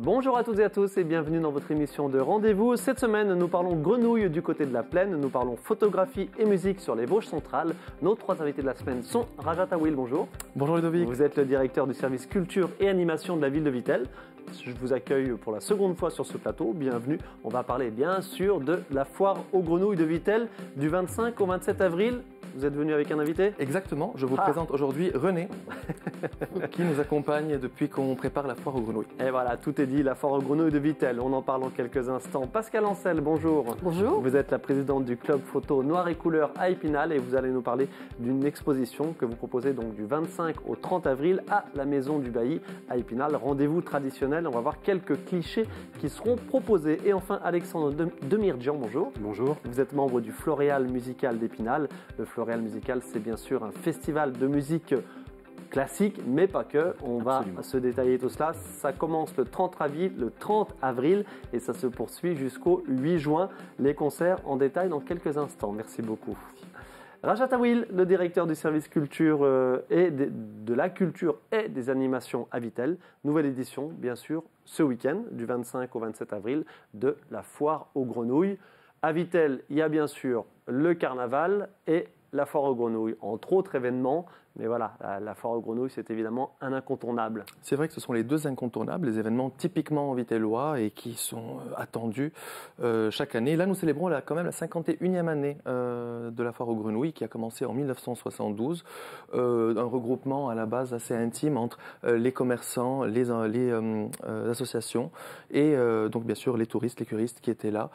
Bonjour à toutes et à tous et bienvenue dans votre émission de Rendez-vous. Cette semaine, nous parlons grenouilles du côté de la plaine, nous parlons photographie et musique sur les Vosges centrales. Nos trois invités de la semaine sont Rajat Awil, bonjour. Bonjour Ludovic. Vous êtes le directeur du service culture et animation de la ville de Vittel. Je vous accueille pour la seconde fois sur ce plateau, bienvenue. On va parler bien sûr de la foire aux grenouilles de Vittel du 25 au 27 avril. Vous êtes venu avec un invité ? Exactement, je vous présente aujourd'hui René, qui nous accompagne depuis qu'on prépare la foire aux grenouilles. Et voilà, tout est dit, la foire aux grenouilles de Vittel, on en parle en quelques instants. Pascal Ancel, bonjour. Bonjour. Vous êtes la présidente du club photo Noir et Couleur à Épinal et vous allez nous parler d'une exposition que vous proposez donc du 25 au 30 avril à la Maison du Bailly à Épinal. Rendez-vous traditionnel, on va voir quelques clichés qui seront proposés. Et enfin, Alexandre Demirjian, bonjour. Bonjour. Vous êtes membre du Floréal musical d'Épinal. Le Floréal musical, c'est bien sûr un festival de musique classique, mais pas que. On va se détailler tout cela. Ça commence le 30 avril et ça se poursuit jusqu'au 8 juin. Les concerts en détail dans quelques instants. Merci beaucoup. Rajat Awil, le directeur du service culture et de la culture et des animations à Vittel. Nouvelle édition, bien sûr, ce week-end, du 25 au 27 avril, de la foire aux grenouilles. À Vittel, il y a bien sûr le carnaval et la foire aux grenouilles, entre autres événements. Mais voilà, la foire aux grenouilles, c'est évidemment un incontournable. C'est vrai que ce sont les deux incontournables, les événements typiquement vittellois et qui sont attendus chaque année. Là, nous célébrons quand même la 51e année de la foire aux grenouilles qui a commencé en 1972. Un regroupement à la base assez intime entre les commerçants, les associations et donc bien sûr les touristes, les curistes qui étaient là.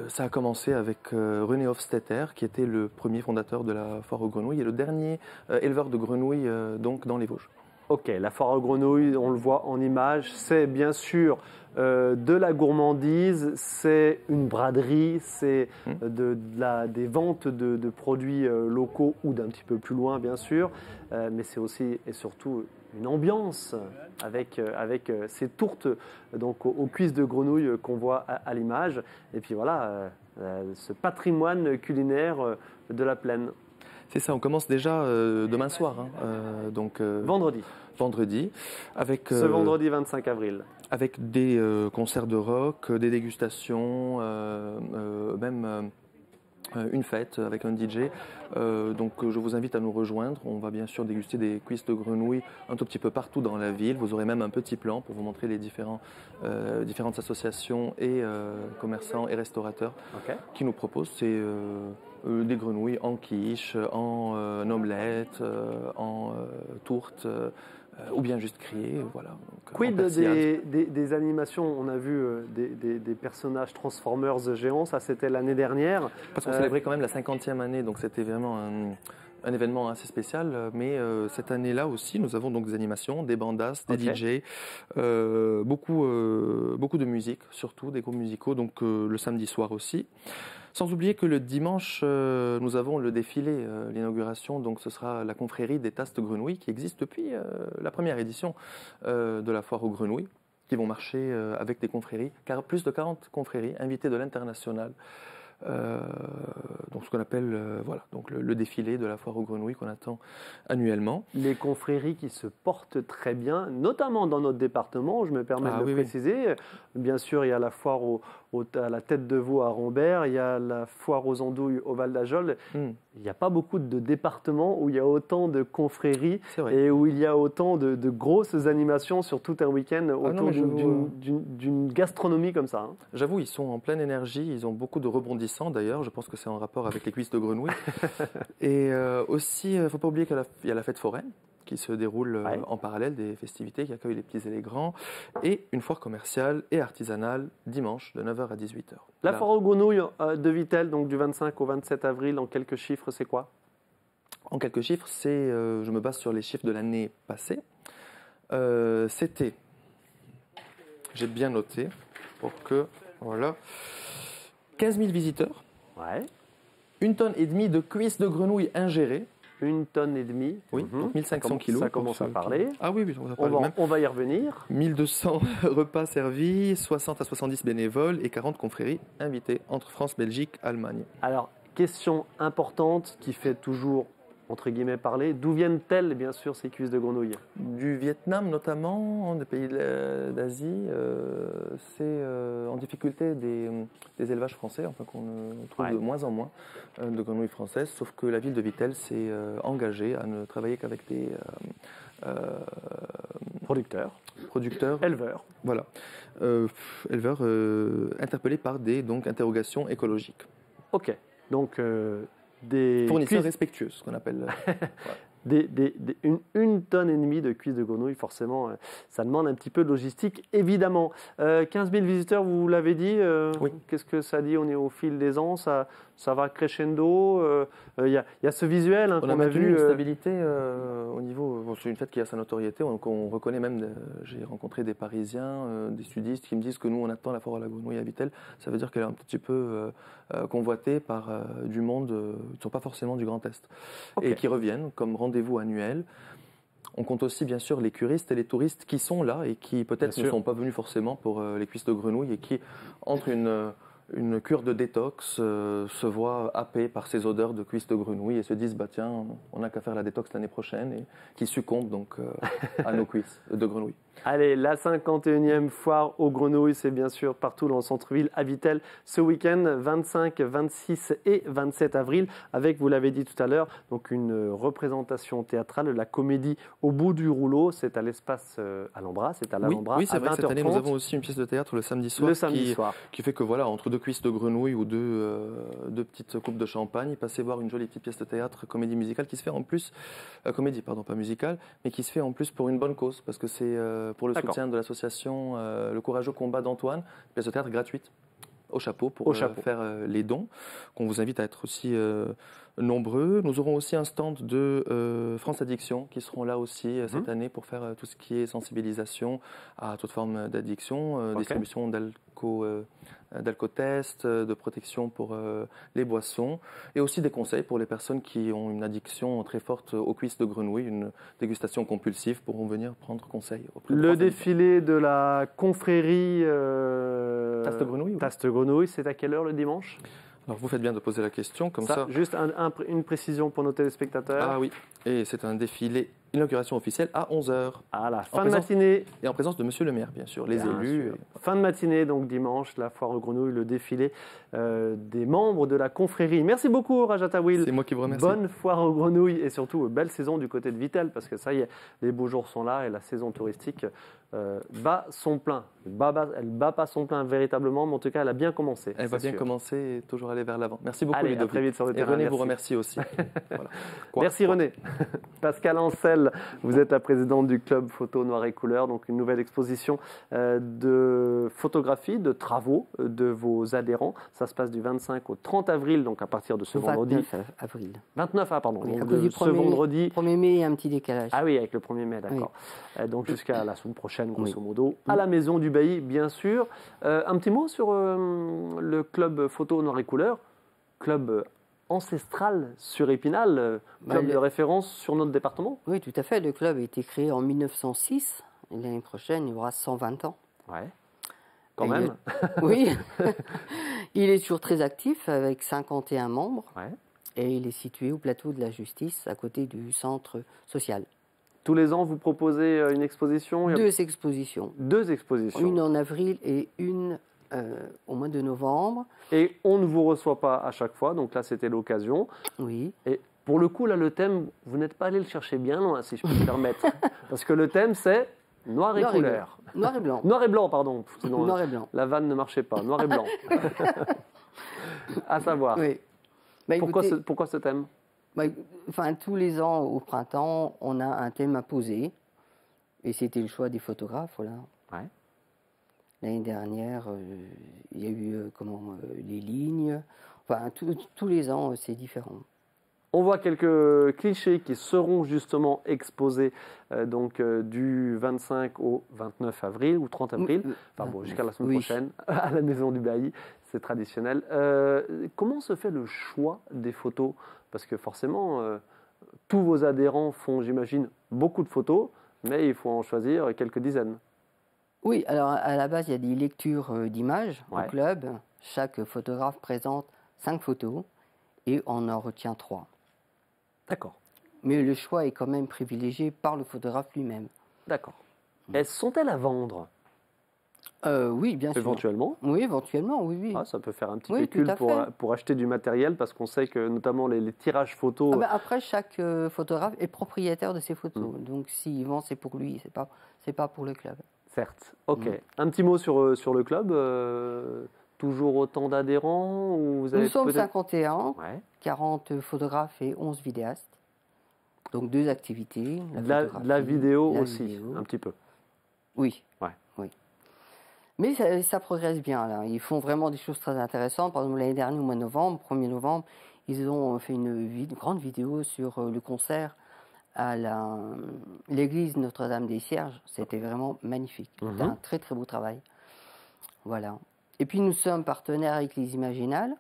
Ça a commencé avec René Hofstetter qui était le premier fondateur de la foire aux grenouilles et le dernier éleveur de grenouilles donc dans les Vosges. Ok, la foire aux grenouilles, on le voit en image, c'est bien sûr de la gourmandise, c'est une braderie, c'est des ventes de produits locaux ou d'un petit peu plus loin bien sûr, mais c'est aussi et surtout une ambiance avec ces tourtes donc aux cuisses de grenouille qu'on voit à l'image. Et puis voilà, ce patrimoine culinaire de la plaine. C'est ça, on commence déjà demain soir, vendredi, avec ce vendredi 25 avril. Avec des concerts de rock, des dégustations, même une fête avec un DJ. Donc je vous invite à nous rejoindre. On va bien sûr déguster des cuisses de grenouilles un tout petit peu partout dans la ville. Vous aurez même un petit plan pour vous montrer les différentes associations et commerçants et restaurateurs qui nous proposent. C'est des grenouilles en quiche, en omelette, en tourte. Ou bien juste crier, voilà. Donc, quid des animations? On a vu des personnages Transformers géants, ça c'était l'année dernière. Parce qu'on célébrait quand même la 50e année, donc c'était vraiment un événement assez spécial. Mais cette année-là aussi, nous avons donc des animations, des bandas, des DJ, beaucoup de musique, surtout des groupes musicaux, donc le samedi soir aussi. Sans oublier que le dimanche, nous avons le défilé, l'inauguration, donc ce sera la confrérie des tasses de grenouilles qui existe depuis la première édition de la foire aux grenouilles, qui vont marcher avec des confréries, car plus de 40 confréries invitées de l'international. Donc ce qu'on appelle donc le défilé de la foire aux grenouilles qu'on attend annuellement. Les confréries qui se portent très bien, notamment dans notre département, je me permets de le préciser. Bien sûr, il y a la foire à la tête de veau à Rambert, il y a la foire aux andouilles au Val d'Ajol. Il n'y a pas beaucoup de départements où il y a autant de confréries et où il y a autant de grosses animations sur tout un week-end autour d'une gastronomie comme ça. J'avoue, ils sont en pleine énergie, ils ont beaucoup de rebondissements d'ailleurs, je pense que c'est en rapport avec les cuisses de grenouille. Et aussi, il ne faut pas oublier qu'il y a la fête foraine qui se déroule en parallèle des festivités qui accueillent les petits et les grands, et une foire commerciale et artisanale dimanche de 9h à 18h. La foire aux grenouilles de Vittel, donc du 25 au 27 avril, en quelques chiffres, c'est quoi? En quelques chiffres, je me base sur les chiffres de l'année passée. C'était, j'ai bien noté, pour que, voilà, 15 000 visiteurs, 1,5 tonne de cuisses de grenouilles ingérées. 1,5 tonne. Oui, donc 1500 kilos. Ça commence à parler. Ah oui, on va y revenir. 1200 repas servis, 60 à 70 bénévoles et 40 confréries invitées entre France, Belgique, Allemagne. Alors, question importante qui fait toujours entre guillemets parler. D'où viennent-elles, bien sûr, ces cuisses de grenouille? Du Vietnam notamment, des pays d'Asie. C'est en difficulté des élevages français, enfin qu'on trouve de moins en moins de grenouilles françaises, sauf que la ville de Vittel s'est engagée à ne travailler qu'avec des producteurs, éleveurs. Voilà, éleveurs interpellés par des interrogations écologiques. Ok, donc des fournisseurs respectueux, ce qu'on appelle. Une tonne et demie de cuisses de grenouille, forcément, ça demande un petit peu de logistique, évidemment. 15 000 visiteurs, vous l'avez dit. Oui. Qu'est-ce que ça dit? On est au fil des ans, ça va crescendo. Il y a ce visuel on qu'on a vu. Une stabilité au niveau. Bon, c'est une fête qui a sa notoriété. On reconnaît même. J'ai rencontré des Parisiens, des sudistes qui me disent que nous, on attend la foire à la grenouille à Vittel. Ça veut dire qu'elle est un petit peu convoitée par du monde qui ne sont pas forcément du Grand Est. Okay. Et qui reviennent comme rendez-vous annuel. On compte aussi bien sûr les curistes et les touristes qui sont là et qui peut-être ne sont pas venus forcément pour les cuisses de grenouille et qui, entre une cure de détox, se voient happés par ces odeurs de cuisses de grenouille et se disent tiens, on n'a qu'à faire la détox l'année prochaine, et qui succombent donc à nos cuisses de grenouille. Allez, la 51e foire aux grenouilles, c'est bien sûr partout dans le centre-ville à Vittel ce week-end, 25, 26 et 27 avril, avec, vous l'avez dit tout à l'heure, donc une représentation théâtrale de la comédie Au bout du rouleau. C'est à l'espace Alhambra, c'est à l'Alhambra. Oui, c'est vrai, cette année, nous avons aussi une pièce de théâtre le samedi soir. Qui fait que voilà, entre deux cuisses de grenouille ou deux petites coupes de champagne, passez voir une jolie petite pièce de théâtre, comédie musicale, qui se fait en plus, pas musicale, mais qui se fait en plus pour une bonne cause, parce que c'est pour le soutien de l'association Le Courageux Combat d'Antoine, pièce de théâtre gratuite au chapeau pour faire les dons, qu'on vous invite à être aussi nombreux. Nous aurons aussi un stand de France Addiction qui seront là aussi cette année pour faire tout ce qui est sensibilisation à toute forme d'addiction, distribution d'alcotest, de protection pour les boissons, et aussi des conseils pour les personnes qui ont une addiction très forte aux cuisses de grenouille. Une dégustation compulsive pourront venir prendre conseil. Le défilé de la confrérie Taste Grenouille, c'est à quelle heure le dimanche? Alors vous faites bien de poser la question, comme ça. Juste une précision pour nos téléspectateurs. Ah oui, et c'est un défilé, inauguration officielle à 11h. À la fin de matinée. Et en présence de Monsieur le maire, bien sûr, les élus. Fin de matinée, donc dimanche, la foire aux grenouilles, le défilé des membres de la confrérie. Merci beaucoup, Rajat Will. C'est moi qui vous remercie. Bonne foire aux grenouilles et surtout belle saison du côté de Vittel, parce que ça y est, les beaux jours sont là et la saison touristique bat son plein. Elle bat pas son plein véritablement, mais en tout cas, elle a bien commencé. Elle va bien commencer et toujours aller vers l'avant. Merci beaucoup, Ludovic. À très vite sur le terrain. Et René vous remercie aussi. Voilà. Merci René. Pascal Ancel, vous êtes la présidente du club photo noir et couleur, donc une nouvelle exposition de photographie, de travaux de vos adhérents. Ça se passe du 25 au 30 avril, donc à partir de ce vendredi. 29 avril. 29, pardon. Oui, donc ce vendredi. 1er mai, il y a un petit décalage. Ah oui, avec le 1er mai, d'accord. Oui. Donc jusqu'à la semaine prochaine, grosso modo, à la Maison du Bailly, bien sûr. Un petit mot sur le club photo noir et couleur, club ancestral sur Épinal, club de référence sur notre département. Oui, tout à fait. Le club a été créé en 1906. L'année prochaine, il y aura 120 ans. Ouais. Quand même. Oui. Il est toujours très actif avec 51 membres. Ouais. Et il est situé au plateau de la Justice, à côté du centre social. Tous les ans, vous proposez une exposition? Deux expositions. Deux expositions. Une en avril et une au mois de novembre. Et on ne vous reçoit pas à chaque fois, donc là, c'était l'occasion. Oui. Et pour le coup, là, le thème, vous n'êtes pas allé le chercher bien loin, si je peux me permettre. Parce que le thème, c'est noir et couleur. Noir et blanc. Noir et blanc, pardon. Sinon, noir et blanc. La vanne ne marchait pas. Noir et blanc. À savoir. Oui. Pourquoi ce thème? Tous les ans, au printemps, on a un thème à poser. Et c'était le choix des photographes, voilà. Ouais. L'année dernière, il y a eu les lignes. Enfin, tous les ans, c'est différent. On voit quelques clichés qui seront justement exposés du 25 au 29 avril ou 30 avril, jusqu'à la semaine prochaine, à la Maison du Bailly, c'est traditionnel. Comment se fait le choix des photos? Parce que forcément, tous vos adhérents font, j'imagine, beaucoup de photos, mais il faut en choisir quelques dizaines. Oui, alors à la base, il y a des lectures d'images au club. Chaque photographe présente 5 photos et on en retient 3. D'accord. Mais le choix est quand même privilégié par le photographe lui-même. D'accord. Sont-elles à vendre? Oui, bien sûr. Éventuellement? Oui, éventuellement, oui, oui. Ah, ça peut faire un petit Oui, pécule tout à fait. pour acheter du matériel, parce qu'on sait que notamment les tirages photos... Après, chaque photographe est propriétaire de ses photos. Donc, s'il vend, c'est pour lui, c'est pas pour le club. Certes. Ok. Un petit mot sur le club. Toujours autant d'adhérents ou vous avez Nous sommes peut-être... 51, 40 photographes et 11 vidéastes. Donc 2 activités. La vidéo aussi, un petit peu. Oui. Ouais. Oui. Mais ça progresse bien là. Ils font vraiment des choses très intéressantes. Par exemple, l'année dernière, au mois de novembre, 1er novembre, ils ont fait une grande vidéo sur le concert à l'église Notre-Dame des Cierges. C'était vraiment magnifique. C'était un très très beau travail. Voilà. Et puis nous sommes partenaires avec les Imaginales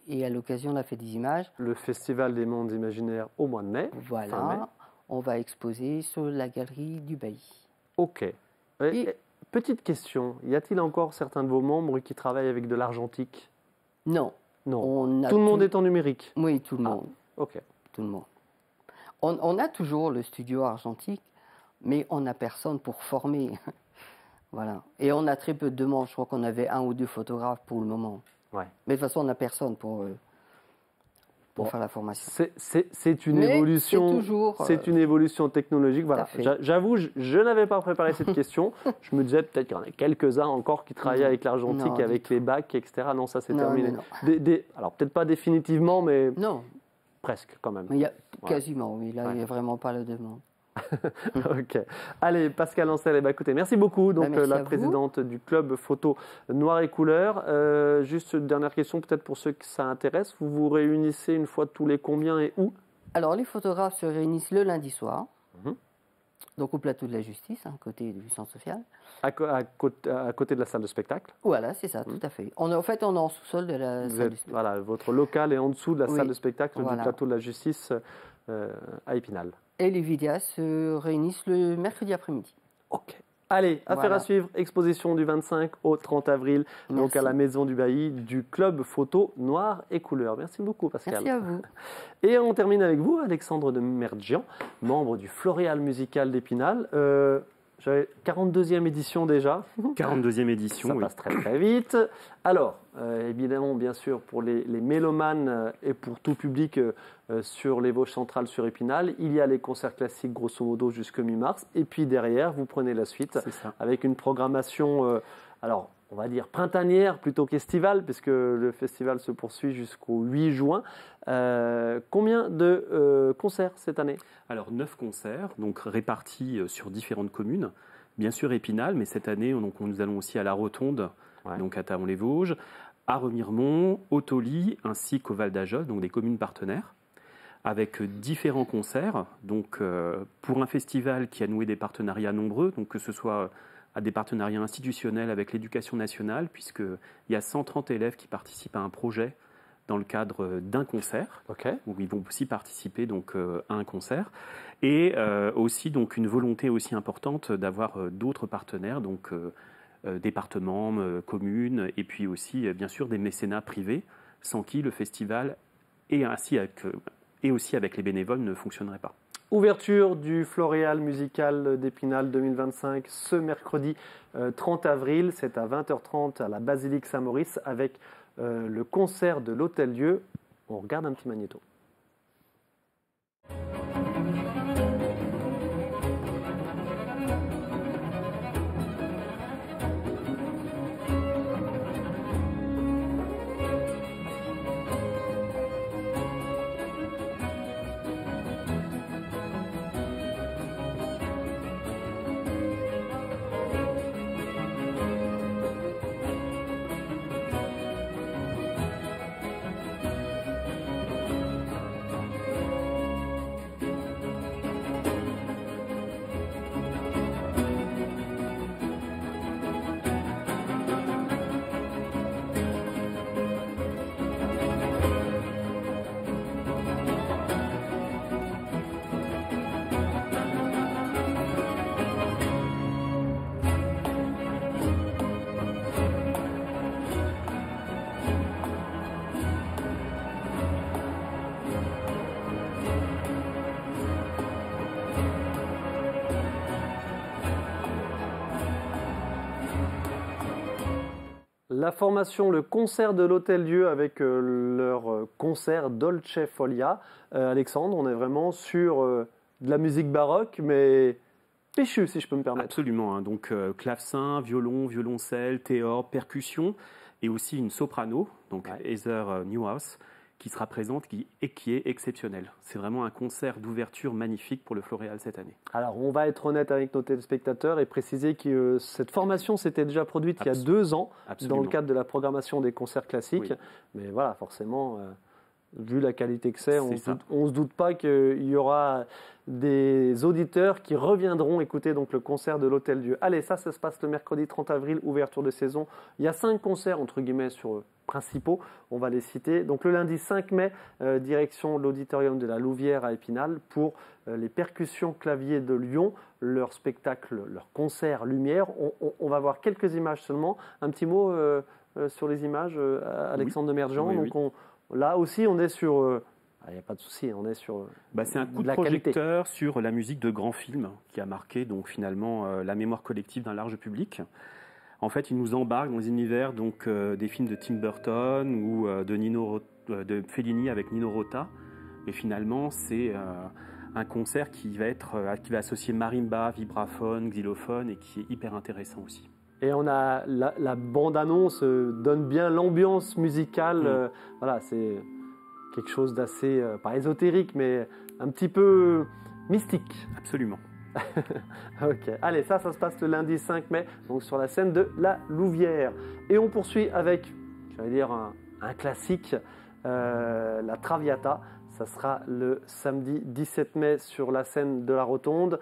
et à l'occasion de la Fête des Images. Le Festival des Mondes Imaginaires au mois de mai. Voilà. Fin mai. On va exposer sur la galerie du Bailly. Ok. Petite question, y a-t-il encore certains de vos membres qui travaillent avec de l'argentique? Non. Non. Tout le monde est en numérique? Oui, tout le monde. Ok. Tout le monde. On a toujours le studio argentique, mais on n'a personne pour former. Voilà. Et on a très peu de demandes. Je crois qu'on avait 1 ou 2 photographes pour le moment. Ouais. Mais de toute façon, on n'a personne pour faire la formation. C'est une évolution. C'est une évolution technologique. Voilà. J'avoue, je n'avais pas préparé cette question. Je me disais peut-être qu'il y en a quelques-uns encore qui travaillent avec l'argentique, avec les bacs, etc. Non, ça c'est terminé. Non. Alors peut-être pas définitivement, mais non. Presque quand même. Mais il y a quasiment, oui. Là, il n'y a vraiment pas la demande. Ok. Allez, Pascal Ancel, écoutez, merci beaucoup. Donc, la présidente du club photo Noir et Couleur. Juste une dernière question, peut-être pour ceux que ça intéresse. Vous vous réunissez une fois tous les combien et où? Alors, les photographes se réunissent le lundi soir. Donc, au plateau de la Justice, à côté du centre social. À côté de la salle de spectacle? Voilà, c'est ça, tout à fait. En fait, on est en sous-sol de la salle de spectacle. Voilà, votre local est en dessous de la salle de spectacle du plateau de la Justice à Épinal. Et les vidéastes se réunissent le mercredi après-midi. Ok. Allez, affaire à suivre, exposition du 25 au 30 avril, donc à la Maison du Bailly du club photo Noir et Couleur. Merci beaucoup, Pascal. Merci à vous. Et on termine avec vous, Alexandre de Merdjian, membre du Floréal musical d'Épinal. J'avais 42e édition déjà. 42e édition, ça passe très très vite. Alors, évidemment, bien sûr, pour les mélomanes et pour tout public sur les Vosges centrales sur Épinal, il y a les concerts classiques grosso modo jusqu'au mi-mars. Et puis derrière, vous prenez la suite avec une programmation, alors on va dire printanière plutôt qu'estivale, puisque le festival se poursuit jusqu'au 8 juin. Combien de concerts cette année? Alors 9 concerts, donc répartis sur différentes communes. Bien sûr Épinal, mais cette année nous allons aussi à La Rotonde, donc à Taon-les-Vosges, à Remiremont, au Tauly, ainsi qu'au Val d'Ajol, donc des communes partenaires, avec différents concerts. Donc pour un festival qui a noué des partenariats nombreux, donc que ce soit à des partenariats institutionnels avec l'éducation nationale, puisqu'il y a 130 élèves qui participent à un projet dans le cadre d'un concert, où ils vont aussi participer donc, à un concert, et aussi donc, une volonté aussi importante d'avoir d'autres partenaires, donc départements, communes, et puis aussi bien sûr des mécénats privés, sans qui le festival et aussi avec les bénévoles ne fonctionnerait pas. Ouverture du Floréal musical d'Épinal 2025 ce mercredi 30 avril. C'est à 20h30 à la Basilique Saint-Maurice avec le concert de l'Hôtel-Dieu. On regarde un petit magnéto. la formation, le concert de l'Hôtel-Dieu avec leur concert Dolce Folia. Alexandre, on est vraiment sur de la musique baroque, mais péchu, si je peux me permettre. Absolument. Hein. Donc, clavecin, violon, violoncelle, théorbe, percussion, et aussi une soprano, donc Heather Newhouse, qui sera présente et qui est exceptionnelle. C'est vraiment un concert d'ouverture magnifique pour le Floréal cette année. Alors, on va être honnête avec nos téléspectateurs et préciser que cette formation s'était déjà produite il y a 2 ans dans le cadre de la programmation des concerts classiques. Oui. Mais voilà, forcément, vu la qualité que c'est, on ne se doute pas qu'il y aura des auditeurs qui reviendront écouter donc le concert de l'Hôtel-Dieu. Allez, ça se passe le mercredi 30 avril, ouverture de saison. Il y a 5 concerts, entre guillemets, principaux, on va les citer. Donc le lundi 5 mai, direction l'auditorium de la Louvière à Épinal pour les percussions claviers de Lyon, leur spectacle, leur concert Lumière. On va voir quelques images seulement. Un petit mot sur les images, Alexandre de Mergent. Oui, donc là aussi, on est sur... il n'y a pas de souci, on est sur c'est un coup de projecteur sur la musique de grands films qui a marqué donc finalement la mémoire collective d'un large public. En fait, il nous embarque dans les univers donc des films de Tim Burton ou de Fellini avec Nino Rota. Et finalement, c'est un concert qui va associer marimba, vibraphone, xylophone et qui est hyper intéressant aussi. Et on a la bande-annonce donne bien l'ambiance musicale. Voilà, c'est quelque chose d'assez, pas ésotérique, mais un petit peu mystique. Absolument. Ok, allez, ça se passe le lundi 5 mai, donc sur la scène de la Louvière. Et on poursuit avec, j'allais dire, un classique, la Traviata. Ça sera le samedi 17 mai sur la scène de la Rotonde.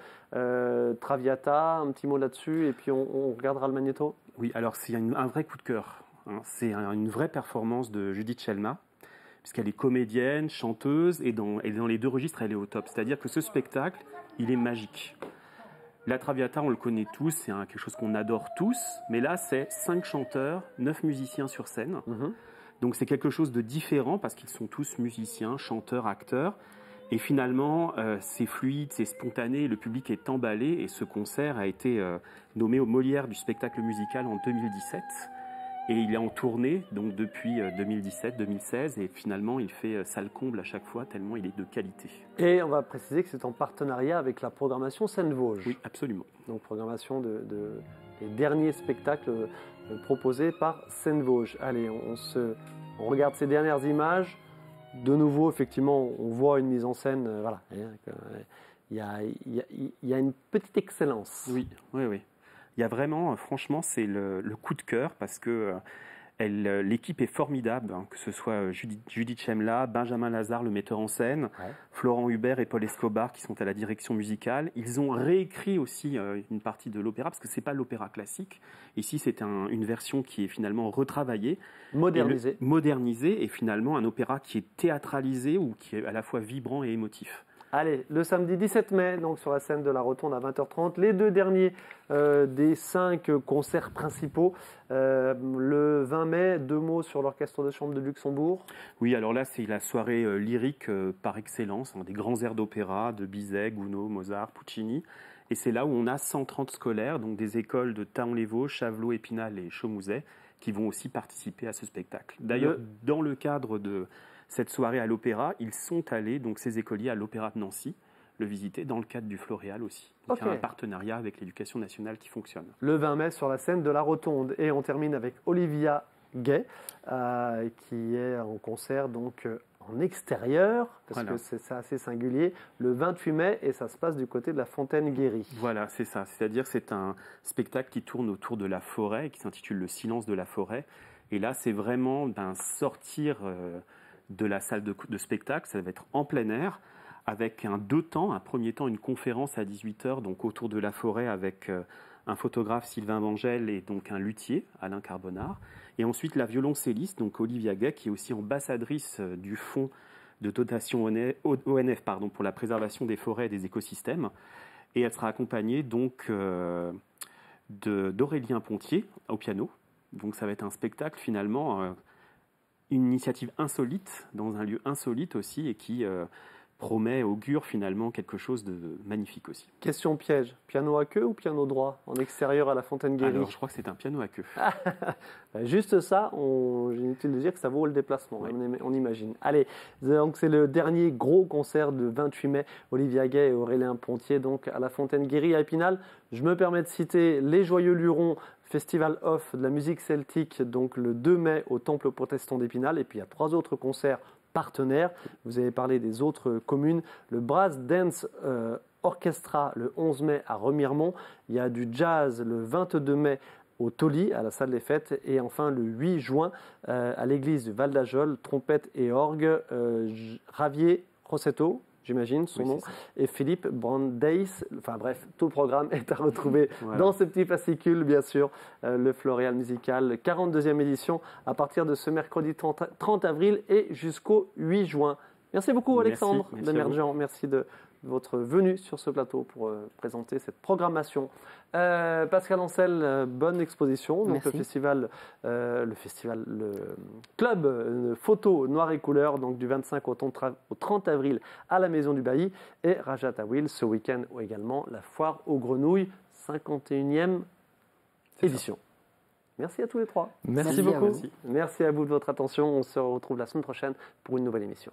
Traviata, un petit mot là-dessus, et puis on regardera le magnéto. Oui, alors c'est un vrai coup de cœur. Hein. C'est une vraie performance de Judith Scelma, puisqu'elle est comédienne, chanteuse, et dans les 2 registres, elle est au top. C'est-à-dire que ce spectacle, il est magique. La Traviata, on le connaît tous, c'est quelque chose qu'on adore tous, mais là, c'est 5 chanteurs, 9 musiciens sur scène. Donc c'est quelque chose de différent, parce qu'ils sont tous musiciens, chanteurs, acteurs. Et finalement, c'est fluide, c'est spontané, le public est emballé, et ce concert a été nommé au Molière du spectacle musical en 2017. Et il est en tournée donc depuis 2017-2016 et finalement il fait salle comble à chaque fois tellement il est de qualité. Et on va préciser que c'est en partenariat avec la programmation Seine-Vosges. Oui, absolument. Donc programmation des derniers spectacles proposés par Seine-Vosges. Allez, on regarde ces dernières images. De nouveau, effectivement, on voit une mise en scène. Voilà, il y a une petite excellence. Oui. Il y a vraiment, franchement, c'est le coup de cœur parce que l'équipe est formidable, hein, que ce soit Judith Scelma, Benjamin Lazare, le metteur en scène, Florent Hubert et Paul Escobar qui sont à la direction musicale. Ils ont réécrit aussi une partie de l'opéra parce que c'est pas l'opéra classique. Ici, c'est une version qui est finalement retravaillée, modernisée et finalement un opéra qui est théâtralisé ou qui est à la fois vibrant et émotif. Allez, le samedi 17 mai, donc sur la scène de la Rotonde à 20h30, les 2 derniers des 5 concerts principaux. Le 20 mai, 2 mots sur l'Orchestre de chambre de Luxembourg. Oui, alors là, c'est la soirée lyrique par excellence, des grands airs d'opéra de Bizet, Gounod, Mozart, Puccini. Et c'est là où on a 130 scolaires, donc des écoles de Thaon-les-Vosges, Chavelot, Épinal et Chaumouzet, qui vont aussi participer à ce spectacle. D'ailleurs, dans le cadre de cette soirée à l'Opéra, ils sont allés, donc ces écoliers, à l'Opéra de Nancy, le visiter dans le cadre du Floréal aussi. Donc il y a un partenariat avec l'Éducation nationale qui fonctionne. Le 20 mai sur la scène de la Rotonde. Et on termine avec Olivia Gay, qui est en concert donc en extérieur, parce que c'est assez singulier, le 28 mai, et ça se passe du côté de la Fontaine-Guéry. Voilà, c'est ça. C'est-à-dire c'est un spectacle qui tourne autour de la forêt, qui s'intitule Le silence de la forêt. Et là, c'est vraiment sortir de la salle de spectacle, ça va être en plein air, avec un 2 temps. Un premier temps, une conférence à 18h, donc autour de la forêt, avec un photographe, Sylvain Vangel, et donc un luthier, Alain Carbonard. Et ensuite, la violoncelliste, donc Olivia Gay, qui est aussi ambassadrice du fonds de dotation ONF pour la préservation des forêts et des écosystèmes. Et elle sera accompagnée donc d'Aurélien Pontier au piano. Donc ça va être un spectacle finalement, une initiative insolite, dans un lieu insolite aussi, et qui augure finalement quelque chose de magnifique aussi. Question piège, piano à queue ou piano droit en extérieur à la Fontaine-Guéry? Alors je crois que c'est un piano à queue. Juste ça, j'ai inutile de dire que ça vaut le déplacement, oui. On imagine. Allez, donc c'est le dernier gros concert de 28 mai, Olivia Gay et Aurélien Pontier, donc à la Fontaine-Guéry à Épinal. Je me permets de citer les Joyeux Lurons, Festival Off de la musique celtique, donc le 2 mai au Temple protestant d'Épinal. Et puis il y a 3 autres concerts partenaires. Vous avez parlé des autres communes. Le Brass Dance Orchestra le 11 mai à Remiremont. Il y a du jazz le 22 mai au Toli, à la salle des fêtes. Et enfin le 8 juin à l'église du Val d'Ajol, trompette et orgue, Javier Rossetto, j'imagine, son nom, et Philippe Brandeis. Enfin bref, tout le programme est à retrouver dans ce petit fascicule, bien sûr, le Floréal Musical, 42e édition, à partir de ce mercredi 30 avril et jusqu'au 8 juin. Merci beaucoup, Alexandre Demerjian. Merci de votre venue sur ce plateau pour présenter cette programmation. Pascal Ancel, bonne exposition. Donc le club photo noir et couleur, donc du 25 au 30 avril à la Maison du Bailly, et Rajat Awil ce week-end également, la foire aux grenouilles, 51e édition. Merci à tous les trois. Merci beaucoup. Merci à vous de votre attention. On se retrouve la semaine prochaine pour une nouvelle émission.